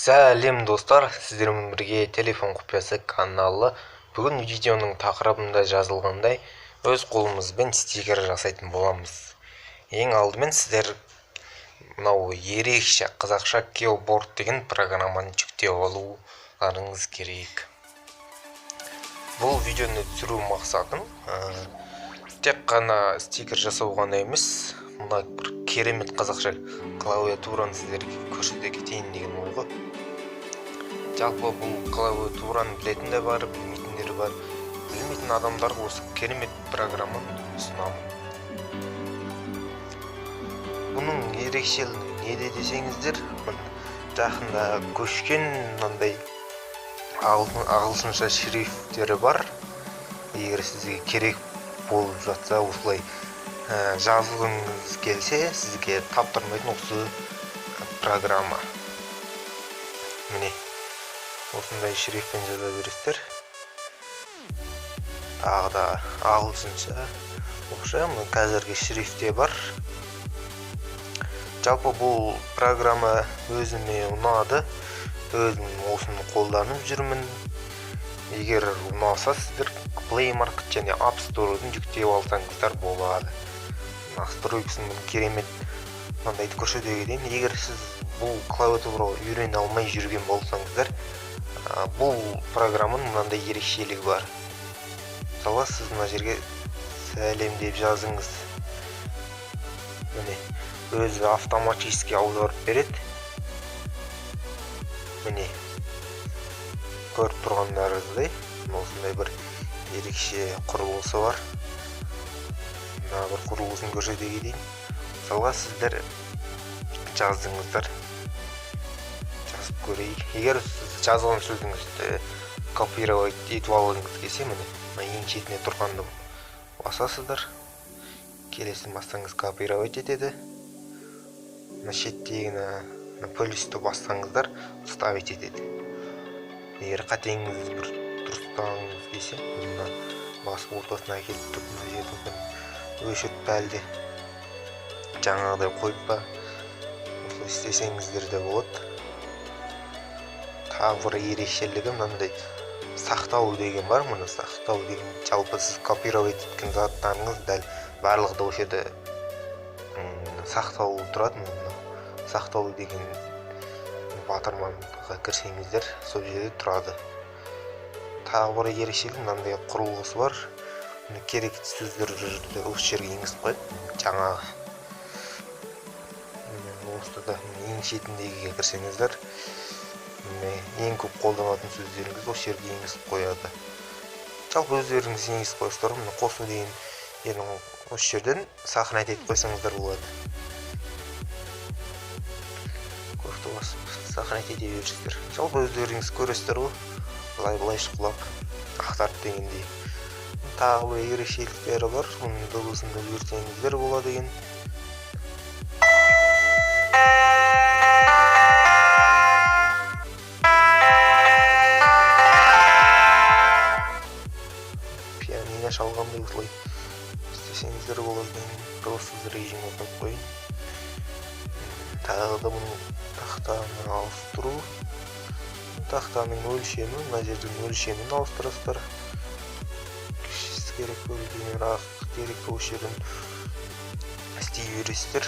Сәлем достар, сіздермен бірге телефон құпиясы каналы. Бүгін видеоның тақырыбында жазылғандай өз қолымызбен стикер жасайтын боламыз. Ең алдымен сіздер мынау ерекше қазақша Keoboard деген программаны жүктеп алуларыңыз керек. Бұл видеоны түсіру мақсатым тек қана стикер жасау ғана емес, мына бір керемет қазақша клавиатураны сіздерге көрсете кетейін деген ой ғой. Жалпы бұл клавиатураны білетін де бар, білмейтіндер бар. Білмейтін адамдарға осы керемет программаны ұсынамын. Бұның ерекшелігі неде десеңіздер, жақында көшкен мынандай ағылшынша шрифттері бар. Егер сізге керек болып жатса, осылай жазғыңыз келсе, сізге таптырмайтын осы программа. Міне, осындай шрифтпен жаза бересіздер. Тағы да ағылшынша ұқсам, қазіргі шрифте бар. Жалпы бұл программа өзіме ұнады. Өзім осыны қолданып жүрмін. Егер ұнаса, сіздер Play Market және App Store-дан жүктеп алсаңыздар болады. Настройкасын керемет мындайды көрсете кетейін. Егер сіз бұл клавиатураға үйрене алмай жүрген болсаңыздар, бұл программаның мынандай ерекшелігі бар. Мысалы, сіз мына жерге сәлем деп жазыңыз. Міне, өзі автоматически аударып береді. Міне, көріп тұрғандарыңыздай, осындай бір ерекше құрылғысы бар. Мына бір құрылғысын көрсете кетейін. Мысалға, сіздер жаздыңыздар. Жазып көрейік. Егер сіз жазған сөзіңізді копировать етіп алғыңыз келсе, міне ең шетіне тұрғанды басасыздар. Келесін бассаңыз копировать етеді. Мына шеттегіні плюсті бассаңыздар вставить етеді. Егер қатеңіз бір дұрыстағыңыз келсе, мына басып ортасына келіп тұрып, мына жердің өшіріп әлде жаңағыдай қойып па, осылай істесеңіздер де болады. Тағы бір ерекшелігі мынандай сақтау деген бар. Мұны сақтау деген жалпы сіз копировать еткен заттарыңыз дәл барлығы да осы жерде сақтау тұрады. Сақтау деген батырманға кірсеңіздер, сол жерде тұрады. Тағы бір ерекшелігі мынандай құрылғысы бар. Керекті сөздерді осы жерге енгізіп қойып, жаңағы осыда ең шетіндегіге кірсеңіздер, ең көп қолданатын сөздеріңіз осы жерге енгізіп қояды. Жалпы өздеріңіз енгізіп қойсыздар, қосу деген жердің осы жерден сохранять етіп қойсаңыздар болады. Көпті басып сохранять ете бересіздер. Жалпы өздеріңіз көресіздер ғой, былай шұқылап ақтарып дегендей. Тағы бір ерекшеліктері бар, оның дыбысын да берсеңіздер болады екен. Пианино шалғандай осылай істесеңіздер болады екен. Дыбыссыз режимге қойып қойын. Тағы да бұның тақтаны ауыстыру. Тақтаның өлшемі, мына жердің өлшемін ауыстырасыздар. Керек бөлгенен артық керек осы жерден істей бересіздер.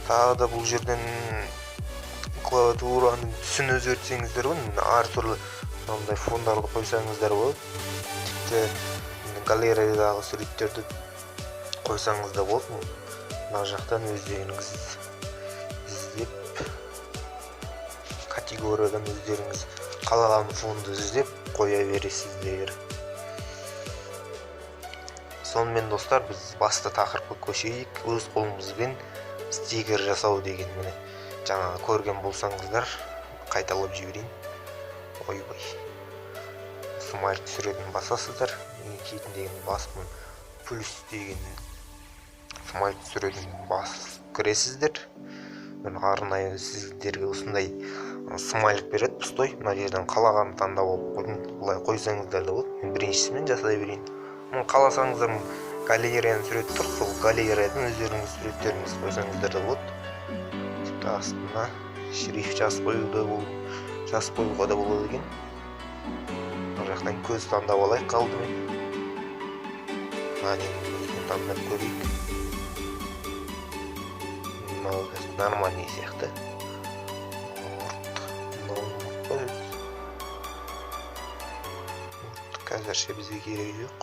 Тағы да бұл жерден клавиатураның түсін өзгертсеңіздер ғой, әртүрлі мынандай фондарды қойсаңыздар болады. Тіпті галереядағы суреттерді қойсаңыз да болады. Мына жақтан өздеріңіз іздеп, категориядан өздеріңіз қалаған фонды іздеп қоя бересіздер. Сонымен достар, біз басты тақырыпқа көшейік. Өз қолымызбен стикер жасау деген міне жаңа көрген болсаңыздар, қайталап жіберейін. Ойбай. Смайль түсіретін басасыздар. Ең шетіндегіні басып, плюс деген смайль түсіретін басып кіресіздер. Арнайы сіздерге осындай смайлік береді, пустой. Мына жерден қалағанды таңдап алып бұлай қойсаңыздар да болады. Мен біріншісімен жасай берейін. Қаласаңыздар галереяның суреті тұр, сол галереядан өздеріңіз суреттеріңіз қойсаңыздар да болады. Астына шрифт жазып қоюға да болады екен. Бұл жақтан көз таңдап алайық алдымен. Көзін таңдап көрейік. Нормальный сияқты. Қазірше бізге керек жоқ.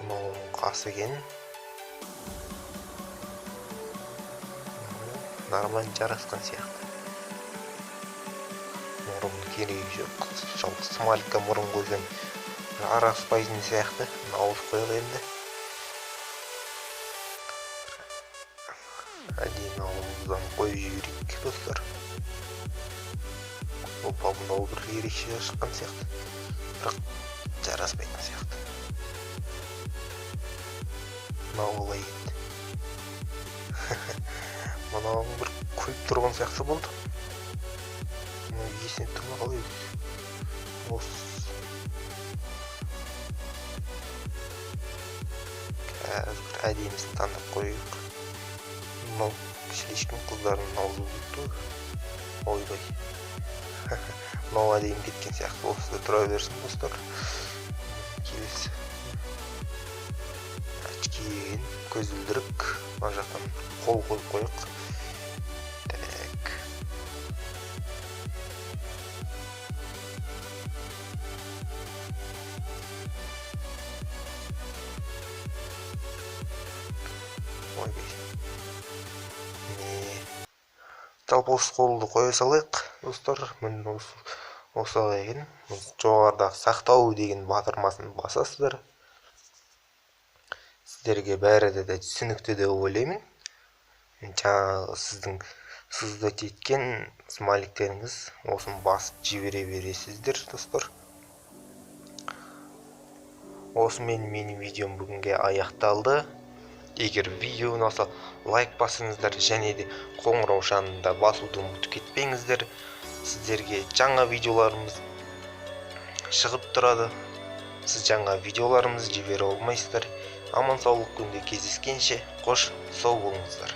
Мынау қасы екен. Нормально жарасқан сияқты. Мұрын керегі жоқ. Жалпы смайликка мұрын қойсаң араспайтын сияқты. Ауыз қойып енді. Әдейі ауыздан қойып жіберейік достар. Опа, мынау бір ерекше шыққан сияқты. Бірақ жараспайтын сияқты. Мынау олай еді. Мынау бір күліп тұрған сияқты болды. Мынау есіне тұрмай қалай еді. Қазір бір әдемісін таңдап қойып. Мынау шличкин қыздардың аузы болды. Ойбай. Мынау әдейім кеткен сияқты. Осыда тұра берсін достар. Келесі. Очки еген. Көзілдірік. Мына жақтан қол қойып қойық. Так. Ойбай. Жалпы осы қолды қоя салайық достар. Міне осы екен. Жоғарыдағы сақтау деген батырмасын басасыздар. Сіздерге бәрі де түсінікті деп ойлаймын. Жаңағы сізді еткен смайликтеріңіз осыны басып жібере бересіздер достар. Осымен менің видеом бүгінге аяқталды. Егер видео ұнаса лайк басыңыздар және де қоңырау шанында басуды ұмытып кетпеңіздер. Сіздерге жаңа видеоларымыз шығып тұрады. Сіз жаңа видеоларымызды жібере алмайсыздар. Аман саулық күнде кездескенше қош сау болыңыздар.